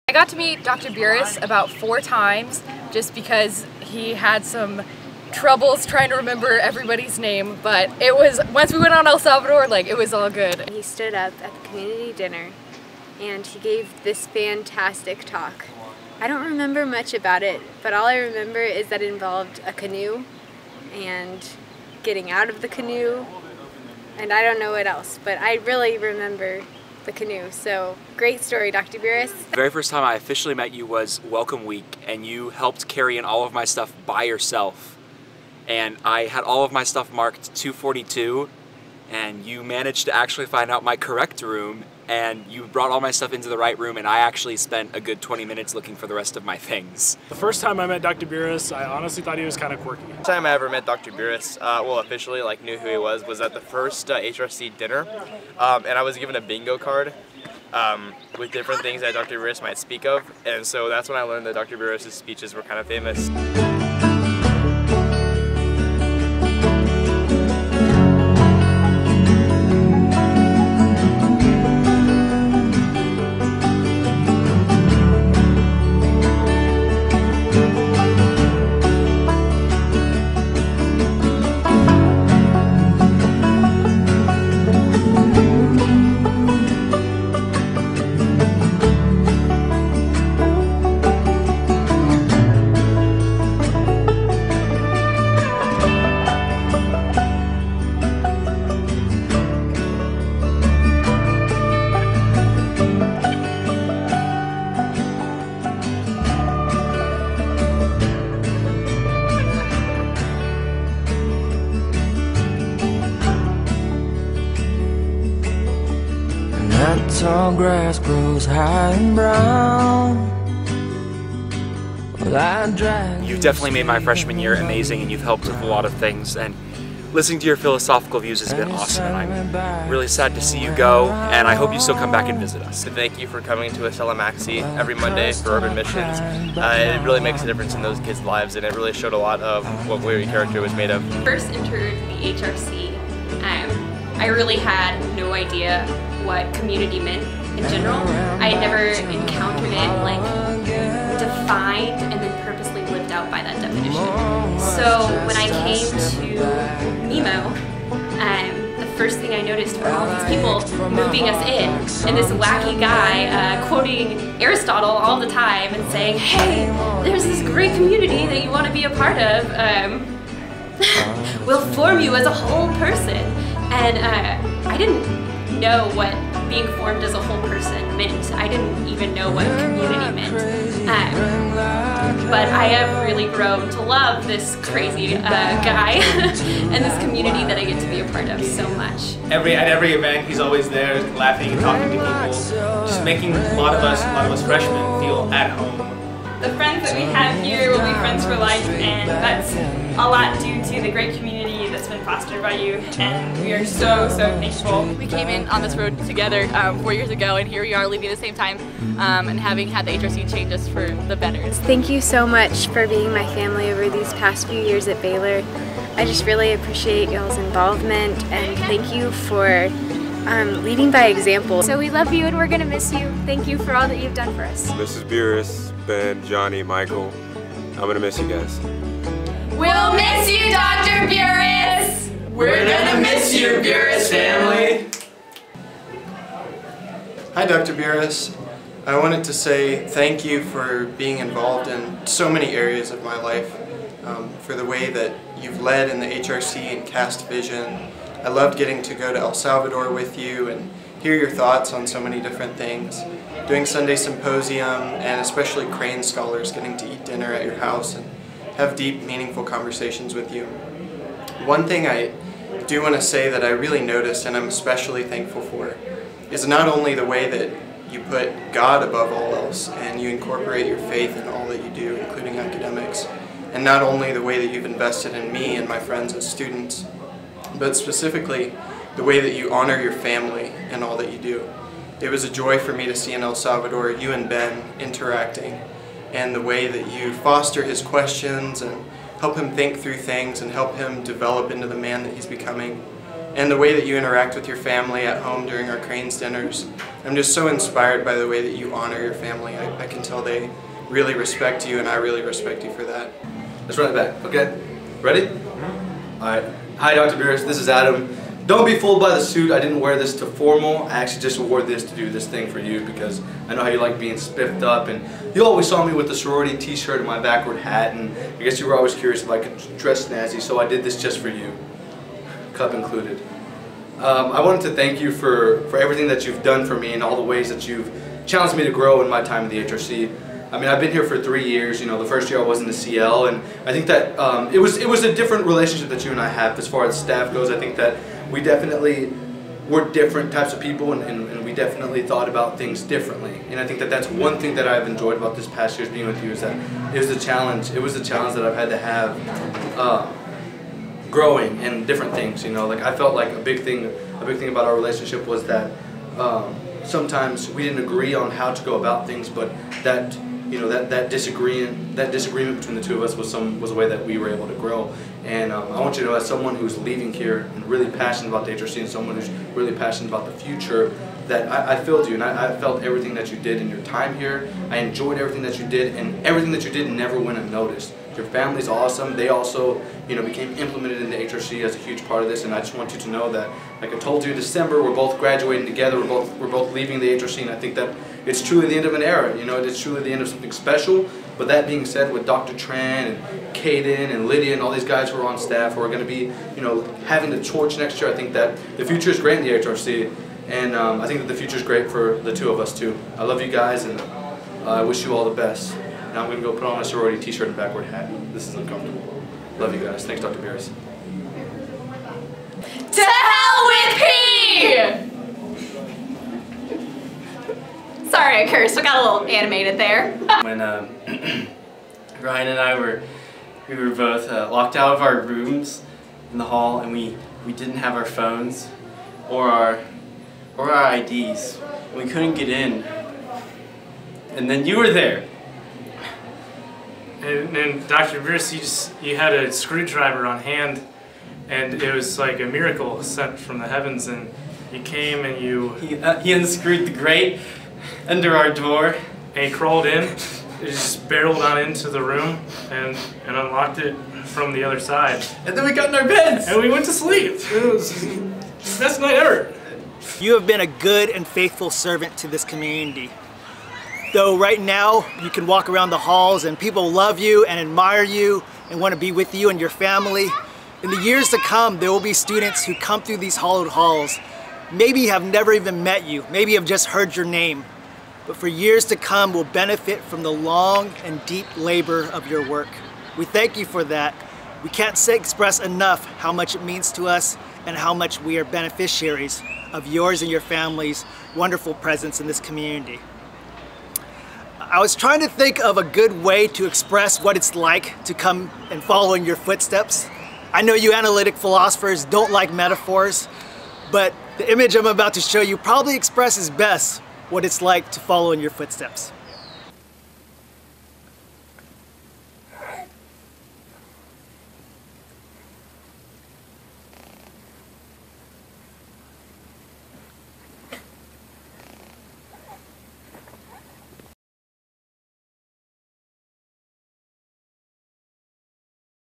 I got to meet Dr. Buras about 4 times just because he had some troubles trying to remember everybody's name, but it was, once we went on El Salvador, like, it was all good. He stood up at the community dinner and he gave this fantastic talk. I don't remember much about it, but all I remember is that it involved a canoe and getting out of the canoe, and I don't know what else, but I really remember the canoe. So great story, Dr. Buras. The very first time I officially met you was Welcome Week, and you helped carry in all of my stuff by yourself. And I had all of my stuff marked 242, and you managed to actually find out my correct room, and you brought all my stuff into the right room, and I actually spent a good 20 minutes looking for the rest of my things. The first time I met Dr. Buras, I honestly thought he was kind of quirky. The first time I ever met Dr. Buras, well, officially, like, knew who he was at the first HRC dinner, and I was given a bingo card with different things that Dr. Buras might speak of, and so that's when I learned that Dr. Buras' speeches were kind of famous. That tall grass grows high and brown. Well, you've definitely made my freshman year amazing, and you've helped with a lot of things, and listening to your philosophical views has been awesome, and I'm really sad to see you go, and I hope you still come back and visit us. So thank you for coming to Estella Maxi every Monday for Urban Missions. It really makes a difference in those kids' lives, and it really showed a lot of what your character was made of. First entered the HRC, I really had no idea what community meant in general. I had never encountered it like defined and then purposely lived out by that definition. So when I came to Nemo, the first thing I noticed were all these people moving us in, and this wacky guy quoting Aristotle all the time and saying, hey, there's this great community that you want to be a part of. We'll form you as a whole person. And I didn't know what being formed as a whole person meant. I didn't even know what community meant. But I have really grown to love this crazy guy and this community that I get to be a part of so much. At every event, he's always there laughing and talking to people, just making a lot of us freshmen feel at home. The friends that we have here will be friends for life, and that's a lot due to the great community that's been fostered by you, and we are so thankful. We came in on this road together 4 years ago, and here we are leaving at the same time, and having had the HRC change us for the better. Thank you so much for being my family over these past few years at Baylor. I just really appreciate y'all's involvement, and thank you for leading by example. So we love you and we're going to miss you. Thank you for all that you've done for us. Mrs. Buras, Ben, Johnny, Michael, I'm going to miss you guys. We'll miss you, Dr. Buras! We're gonna miss you, Buras family! Hi, Dr. Buras. I wanted to say thank you for being involved in so many areas of my life, for the way that you've led in the HRC and cast vision. I loved getting to go to El Salvador with you and hear your thoughts on so many different things. Doing Sunday Symposium, and especially Crane Scholars, getting to eat dinner at your house and have deep, meaningful conversations with you. One thing I do want to say that I really noticed, and I'm especially thankful for, is not only the way that you put God above all else and you incorporate your faith in all that you do, including academics, and not only the way that you've invested in me and my friends as students, but specifically the way that you honor your family in all that you do. It was a joy for me to see in El Salvador you and Ben interacting, and the way that you foster his questions and help him think through things and help him develop into the man that he's becoming. and the way that you interact with your family at home during our Cranes dinners. I'm just so inspired by the way that you honor your family. I can tell they really respect you, and I really respect you for that. Let's run it back, okay? Ready? All right. Hi, Dr. Buras. This is Adam. Don't be fooled by the suit. I didn't wear this to formal. I actually just wore this to do this thing for you because I know how you like being spiffed up, and you always saw me with the sorority t-shirt and my backward hat, and I guess you were always curious if I could dress snazzy, so I did this just for you, cup included. I wanted to thank you for everything that you've done for me and all the ways that you've challenged me to grow in my time at the HRC. I mean, I've been here for 3 years. You know, the first year I was in the CL, and I think that it was a different relationship that you and I have as far as staff goes. I think that we definitely were different types of people, and we definitely thought about things differently. And I think that that's one thing that I've enjoyed about this past year's being with you, is that it was a challenge. It was a challenge that I've had to have growing and different things. You know, like I felt like a big thing about our relationship was that sometimes we didn't agree on how to go about things, but that, you know, that disagreement between the two of us was a way that we were able to grow. And I want you to know, as someone who's leaving here and really passionate about the HRC, and someone who's really passionate about the future, that I felt you, and I felt everything that you did in your time here. I enjoyed everything that you did, and everything that you did never went unnoticed. Your family's awesome. They also, you know, became implemented in the HRC as a huge part of this, and I just want you to know that, like I told you in December, we're both graduating together. We're both leaving the HRC, and I think that it's truly the end of an era. You know, it's truly the end of something special. But that being said, with Dr. Tran and Caden and Lydia and all these guys who are on staff who are going to be, you know, having the torch next year, I think that the future is great in the HRC, and I think that the future is great for the two of us too. I love you guys, and I wish you all the best. Now I'm going to go put on a sorority t-shirt and backward hat. This is uncomfortable. Love you guys. Thanks, Dr. Buras. To hell with P! Sorry, I cursed. I got a little animated there. When Ryan and I were both locked out of our rooms in the hall, and we didn't have our phones or our IDs. We couldn't get in. And then you were there. And Dr. Buras, you had a screwdriver on hand, and it was like a miracle sent from the heavens, and you came and He unscrewed the grate under our door. And he crawled in, he just barreled on into the room and unlocked it from the other side. And then we got in our beds! And we went to sleep. It was the best night ever. You have been a good and faithful servant to this community. Though right now you can walk around the halls and people love you and admire you and want to be with you and your family, in the years to come there will be students who come through these hallowed halls, maybe have never even met you, maybe have just heard your name, but for years to come will benefit from the long and deep labor of your work. We thank you for that. We can't express enough how much it means to us and how much we are beneficiaries of yours and your family's wonderful presence in this community. I was trying to think of a good way to express what it's like to come and follow in your footsteps. I know you analytic philosophers don't like metaphors, but the image I'm about to show you probably expresses best what it's like to follow in your footsteps.